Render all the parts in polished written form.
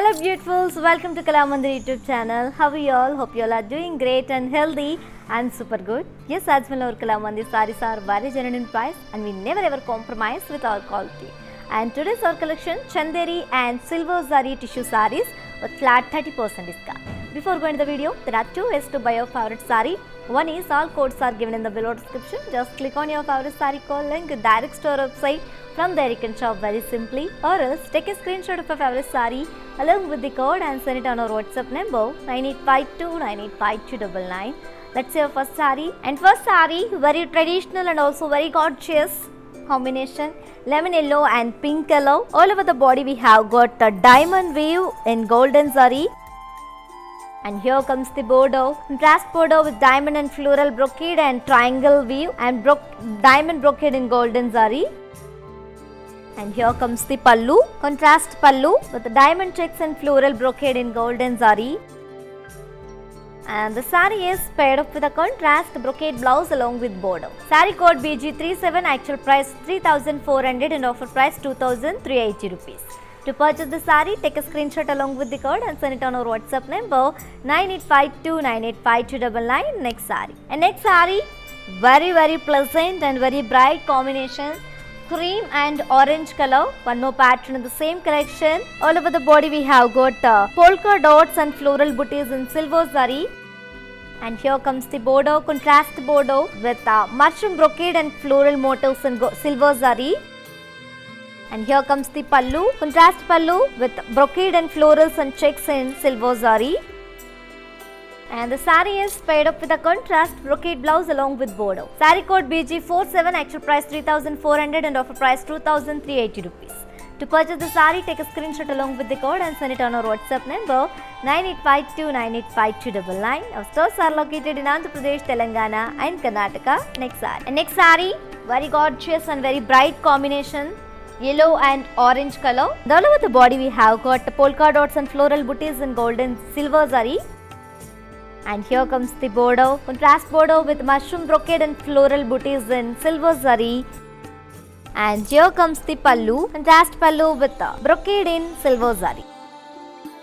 Hello beautifuls, welcome to Kalamandir YouTube channel. How are you all? Hope you all are doing great and healthy and super good. Yes, as well our Kalamandir sarees are very genuine in price and we never ever compromise with our quality. And today's our collection Chanderi and silver zari tissue sarees with flat 30% discount. Before going to the video, there are two ways to buy your favorite saree. One is all codes are given in the below description. Just click on your favorite saree code link, direct store website. From there you can shop very simply, or else take a screenshot of your favorite saree along with the code and send it on our WhatsApp number 9852985299. Let's see our first saree. And first saree, very traditional and also very gorgeous combination, lemon yellow and pink color. All over the body we have got the diamond weave in golden zari. And here comes the border, contrast border with diamond and floral brocade and triangle weave and diamond brocade in golden zari. And here comes the pallu, contrast pallu with the diamond checks and floral brocade in golden zari. And the saree is paired up with a contrast brocade blouse along with border. Saree code BG37, actual price 3,400 and offer price 2,380 rupees. To purchase the saree, take a screenshot along with the code and send it on our WhatsApp number 9852985299. Next saree. And next saree, very pleasant and very bright combination. Cream and orange color. One more pattern in the same collection. All over the body we have got polka dots and floral booties in silver zari. And here comes the border, contrast border with mushroom brocade and floral motifs in silver zari. And here comes the pallu, contrast pallu with brocade and florals and checks in silver zari. And the saree is paired up with a contrast brocade blouse along with border. Saree code BG47, actual price 3,400 and offer price 2,380 rupees. To purchase the saree, take a screenshot along with the code and send it on our WhatsApp number 9852985299. Our stores are located in Andhra Pradesh, Telangana and Karnataka. Next saree. And next saree, very gorgeous and very bright combination. Yellow and orange color. All over the body we have got polka dots and floral booties in golden silver zari. And here comes the border, contrast border with mushroom brocade and floral booties in silver zari. And here comes the pallu, contrast pallu with brocade in silver zari.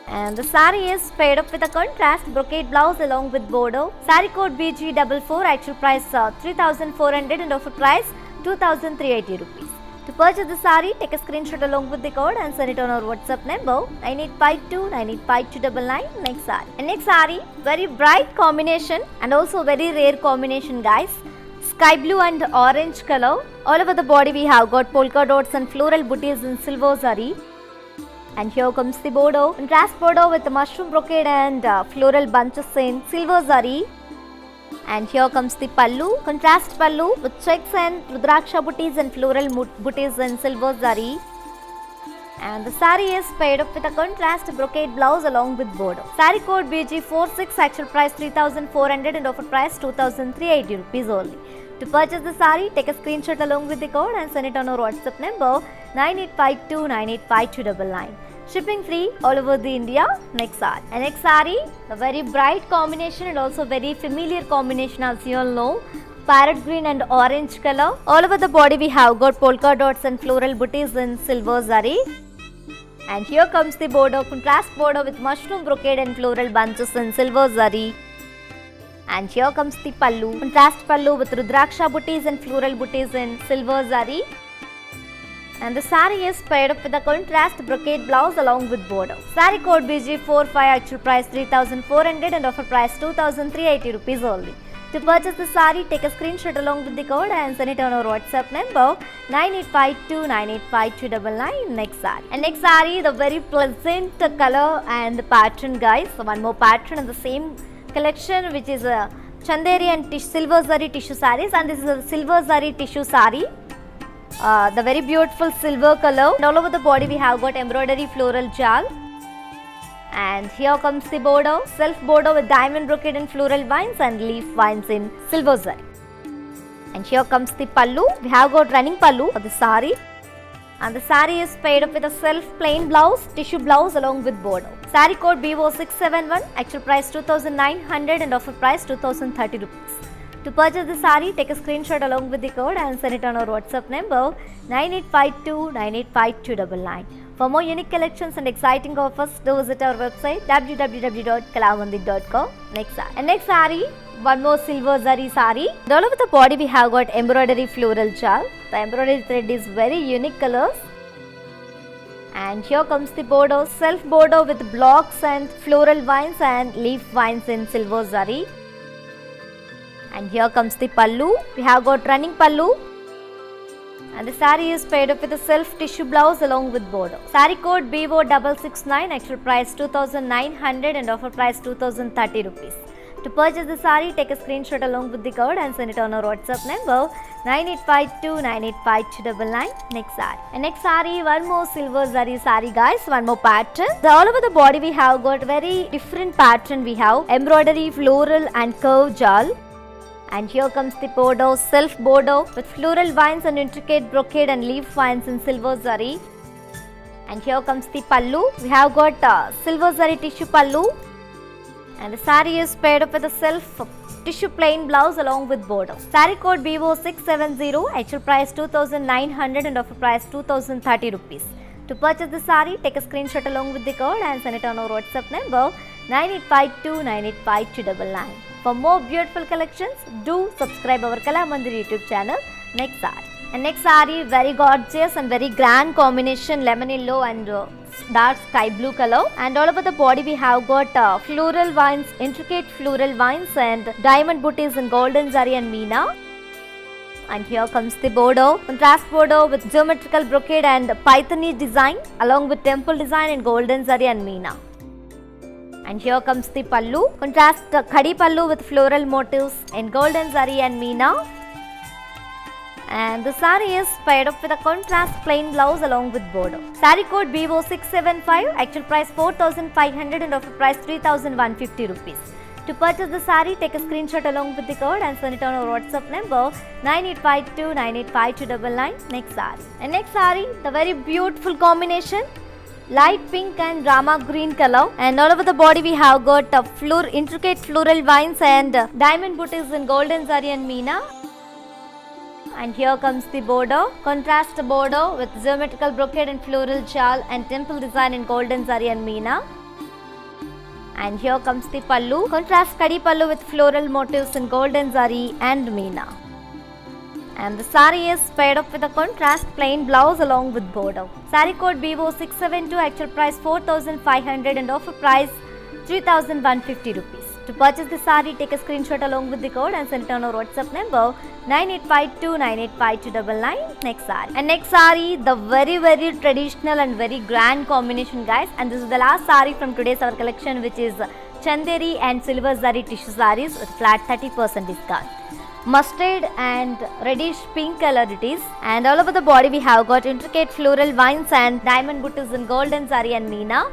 And the saree is paired up with a contrast brocade blouse along with border. Saree code BG44, actual price 3,400 and offer price 2,380 rupees. To purchase the saree, take a screenshot along with the code and send it on our WhatsApp number 9852985299. Next saree. And next saree, very bright combination and also very rare combination guys. Sky blue and orange color. All over the body we have got polka dots and floral booties in silver zari. And here comes the border, contrast border with the mushroom brocade and floral bunches in silver zari. And here comes the pallu, contrast pallu with checks and rudraksha booties and floral booties in silver zari. And the saree is paired up with a contrast brocade blouse along with border. Saree code BG46, actual price 3,400 and offer price 2,380 rupees only. To purchase the saree, take a screenshot along with the code and send it on our WhatsApp number 9852985299. Shipping free all over the India. Next saree. And next saree, a very bright combination and also very familiar combination as you all know. Parrot green and orange color. All over the body we have got polka dots and floral booties in silver zari. And here comes the border, contrast border with mushroom brocade and floral bunches in silver zari. And here comes the pallu, contrast pallu with rudraksha booties and floral booties in silver zari. And the saree is paired up with a contrast brocade blouse along with border. Saree code BG45, actual price 3,400 and offer price 2,380 rupees only. To purchase the saree, take a screenshot along with the code and send it on our WhatsApp number 9852985299. Next saree. And next saree, the very pleasant color and the pattern guys. So one more pattern in the same collection which is a Chanderi and silver zari tissue sarees, and this is a silver zari tissue saree. The very beautiful silver color, and all over the body we have got embroidery floral jal. And here comes the border, self border with diamond brocade and floral vines and leaf vines in silver zari. And here comes the pallu, we have got running pallu for the saree. And the saree is paired up with a self plain blouse, tissue blouse along with border. Saree code BO671, actual price 2,900 and offer price 2,030 rupees. To purchase the saree, take a screenshot along with the code and send it on our WhatsApp number 9852985299. For more unique collections and exciting offers, do visit our website www.kalamandir.com. Next saree, one more silver zari saree. All over the body we have got embroidery floral chal. The embroidery thread is very unique colors. And here comes the border, self border with blocks and floral vines and leaf vines in silver zari. And here comes the pallu. We have got running pallu. And the saree is paired up with a self tissue blouse along with border. Saree code BO669, actual price 2,900 and offer price 2,030 rupees. To purchase the saree, take a screenshot along with the code and send it on our WhatsApp number 9852985299. Next saree, one more silver zari saree guys, one more pattern. All over the body we have got very different pattern. We have embroidery, floral and curve jal. And here comes the border, self border with floral vines and intricate brocade and leaf vines in silver zari. And here comes the pallu. We have got silver zari tissue pallu. And the saree is paired up with a self tissue plain blouse along with border. Saree code BO670, actual price 2,900 and offer price 2,030 rupees. To purchase the saree, take a screenshot along with the code and send it on our WhatsApp number 9852985299. For more beautiful collections, do subscribe our Kalamandir YouTube channel. Next saree, very gorgeous and very grand combination, lemon yellow and dark sky blue color. And all over the body we have got floral vines, intricate floral vines and diamond booties in golden zari and meena. And here comes the border, contrast border with geometrical brocade and pythony design along with temple design in golden zari and meena. And here comes the pallu, contrast khadi pallu with floral motifs in golden zari and meena. And the saree is paired up with a contrast plain blouse along with border. Saree code BO675, actual price 4,500 and offer price 3,150 rupees. To purchase the saree, take a screenshot along with the code and send it on our WhatsApp number 9852985299. Next saree, the very beautiful combination, light pink and rama green color. And all over the body we have got intricate floral vines and diamond booties in golden zari and meena. And here comes the border, contrast border with geometrical brocade and floral chal and temple design in golden zari and meena. And here comes the pallu, contrast kadi pallu with floral motifs in golden zari and meena. And the saree is paired up with a contrast plain blouse along with border. Saree code BO672, actual price 4,500 and offer price 3,150 rupees. To purchase the saree, take a screenshot along with the code and send it on our WhatsApp number 9852985299. Next saree, the very traditional and very grand combination guys. And this is the last saree from today's our collection, which is chanderi and silver zari tissue sarees with flat 30% discount. Mustard and reddish pink color it is. And all over the body we have got intricate floral vines and diamond booties in golden zari and meena.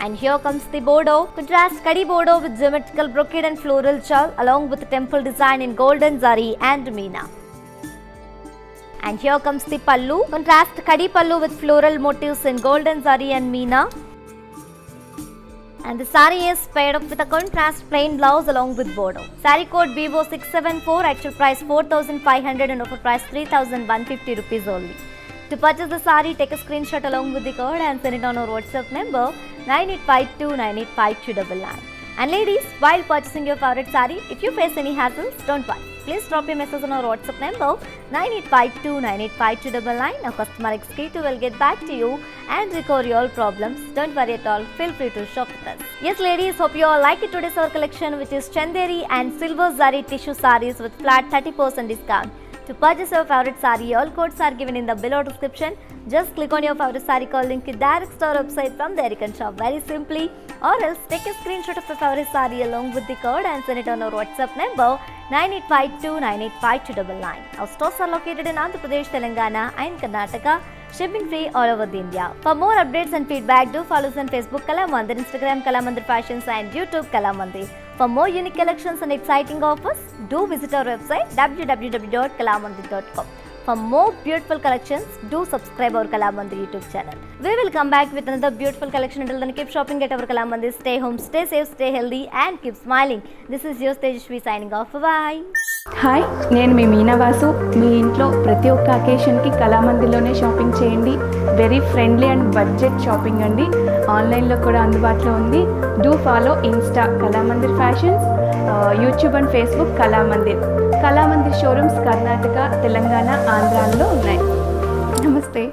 And here comes the border, contrast kadi border with geometrical brocade and floral chal along with the temple design in golden zari and meena. And here comes the pallu, contrast kadi pallu with floral motifs in golden zari and meena. And the saree is paired up with a contrast plain blouse along with border. Saree code BO674, actual price 4,500 and offer price 3,150 rupees only. To purchase the saree, take a screenshot along with the code and send it on our WhatsApp number 9852985299. And ladies, while purchasing your favorite saree, if you face any hassles, don't worry. Please drop your message on our WhatsApp number 9852985299. Our customer executive will get back to you and recover your problems. Don't worry at all. Feel free to shop with us. Yes, ladies, hope you all like it today's our collection, which is chanderi and silver zari tissue sarees with flat 30% discount. To purchase your favorite saree, all codes are given in the below description. Just click on your favorite saree call link direct to our website. From there you can shop very simply, or else take a screenshot of your favorite saree along with the code and send it on our WhatsApp number 9852985299. Our stores are located in Andhra Pradesh, Telangana and Karnataka. Shipping free all over India. For more updates and feedback, do follow us on Facebook Kalamandir, Instagram Kalamandir Fashions and YouTube Kalamandir. For more unique collections and exciting offers, do visit our website www.kalamandir.com. For more beautiful collections, do subscribe our Kalamandir YouTube channel. We will come back with another beautiful collection. Until then, keep shopping at our Kalamandir. Stay home, stay safe, stay healthy and keep smiling. This is your Tejashwi signing off. Bye. Hi, నేను మీ మీనావాసు. మీ ఇంట్లో ప్రతి ఒక్క అకేషన్కి కళామందిర్లోనే shopping చేయండి. Very friendly and budget shopping అండి. ఆన్లైన్లో కూడా అందుబాటులో ఉంది. Do follow Insta Kalamandir fashions, YouTube and Facebook Kalamandir showrooms Karnataka, Telangana, ఆంధ్రాలో ఉన్నాయి. నమస్తే.